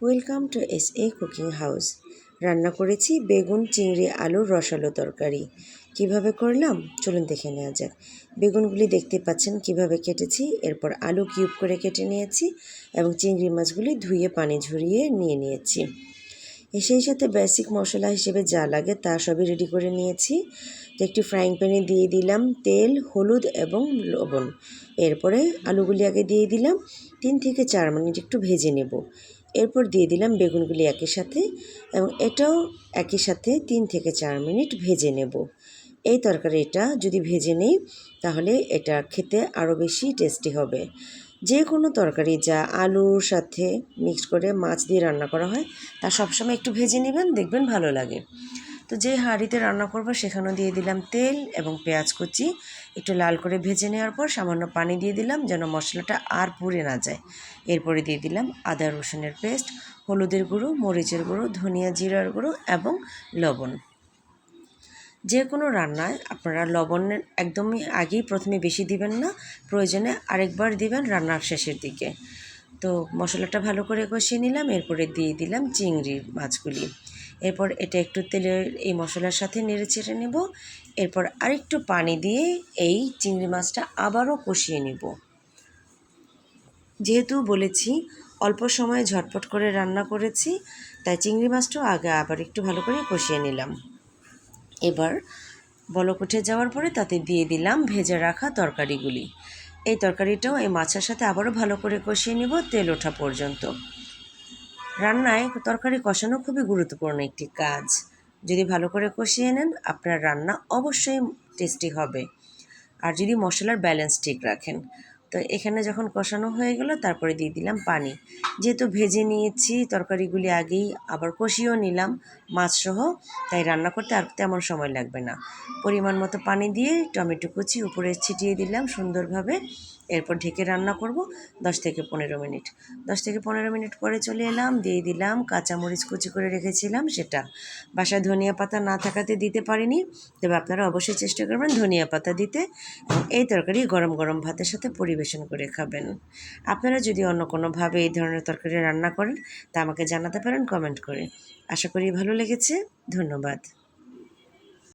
Welcome to SA cooking house. রান্না করেছি বেগুন চিংড়ি আলুর রসালো তরকারি। কিভাবে করলাম চলুন দেখে নেওয়া যাক। বেগুনগুলি দেখতে পাচ্ছেন কিভাবে কেটেছি, এরপর আলু কিউব করে কেটে নিয়েছি এবং চিংড়ি মাছগুলি ধুয়ে পানি ঝরিয়ে নিয়েছি। সেই সাথে বেসিক মশলা হিসেবে যা লাগে তা সবই রেডি করে নিয়েছি। তো একটি ফ্রাইং প্যানে দিয়ে দিলাম তেল, হলুদ এবং লবণ। এরপরে আলুগুলি আগে দিয়ে দিলাম, 3 থেকে 4 মিনিট একটু ভেজে নেব। এরপর দিয়ে দিলাম বেগুনগুলি একই সাথে এবং এটাও একই সাথে 3 থেকে 4 মিনিট ভেজে নেব। এই তরকারিটা যদি ভেজে নেই তাহলে এটা খেতে আরও বেশি টেস্টি হবে। যে কোনো তরকারি যা আলুর সাথে মিক্স করে মাছ দিয়ে রান্না করা হয় তা সবসময় একটু ভেজে নেবেন, দেখবেন ভালো লাগে। তো যে হাঁড়িতে রান্না করব সেখানেও দিয়ে দিলাম তেল এবং পেঁয়াজ কুচি। একটু লাল করে ভেজে নেওয়ার পর সামান্য পানি দিয়ে দিলাম যেন মশলাটা আর পুড়ে না যায়। এরপরে দিয়ে দিলাম আদা রসুনের পেস্ট, হলুদের গুঁড়ো, মরিচের গুঁড়ো, ধনিয়া জিরার গুঁড়ো এবং লবণ। যে কোনো রান্নায় আপনারা লবণের একদমই আগেই প্রথমে বেশি দিবেন না, প্রয়োজনে আরেকবার দিবেন রান্নার শেষের দিকে। তো মশলাটা ভালো করে কষিয়ে নিলাম, এরপরে দিয়ে দিলাম চিংড়ির মাছগুলি। এরপর এটা একটু তেলের এই মশলার সাথে নেড়ে চেড়ে নেব। এরপর আরেকটু পানি দিয়ে এই চিংড়ি মাছটা আবারও কষিয়ে নেব। যেহেতু বলেছি অল্প সময়ে ঝটপট করে রান্না করেছি, তাই চিংড়ি মাছটাও আগে আবার একটু ভালো করে কষিয়ে নিলাম। এবার বলক উঠে যাওয়ার পরে তাতে দিয়ে দিলাম ভেজে রাখা তরকারিগুলি। এই তরকারিটাও এই মাছের সাথে আবারও ভালো করে কষিয়ে নেব তেল ওঠা পর্যন্ত। রান্নায় তরকারি কষানো খুবই গুরুত্বপূর্ণ একটি কাজ। যদি ভালো করে কষিয়ে নেন আপনার রান্না অবশ্যই টেস্টি হবে, আর যদি মশলার ব্যালেন্স ঠিক রাখেন। তো এখানে যখন কষানো হয়ে গেল তারপরে দিয়ে দিলাম পানি। যেহেতু ভেজে নিয়েছি তরকারিগুলি আগেই, আবার কষিয়েও নিলাম মাছসহ, তাই রান্না করতে আর তেমন সময় লাগবে না। পরিমাণ মতো পানি দিয়ে টমেটো কুচি উপরে ছিটিয়ে দিলাম সুন্দরভাবে। এরপর ঢেকে রান্না করব 10 থেকে 15 মিনিট। 10 থেকে 15 মিনিট পরে চলে এলাম, দিয়ে দিলাম কাঁচামরিচ কুচি করে রেখেছিলাম সেটা। বাসায় ধনিয়া পাতা না থাকাতে দিতে পারিনি, তবে আপনারা অবশ্যই চেষ্টা করবেন ধনিয়া পাতা দিতে। এই তরকারি গরম গরম ভাতের সাথে পরিবেশন করে খাবেন। আপনারা যদি অন্য কোনোভাবে এই ধরনের তরকারি রান্না করেন তা আমাকে জানাতে পারেন কমেন্ট করে। আশা করি ভালো লেগেছে। ধন্যবাদ।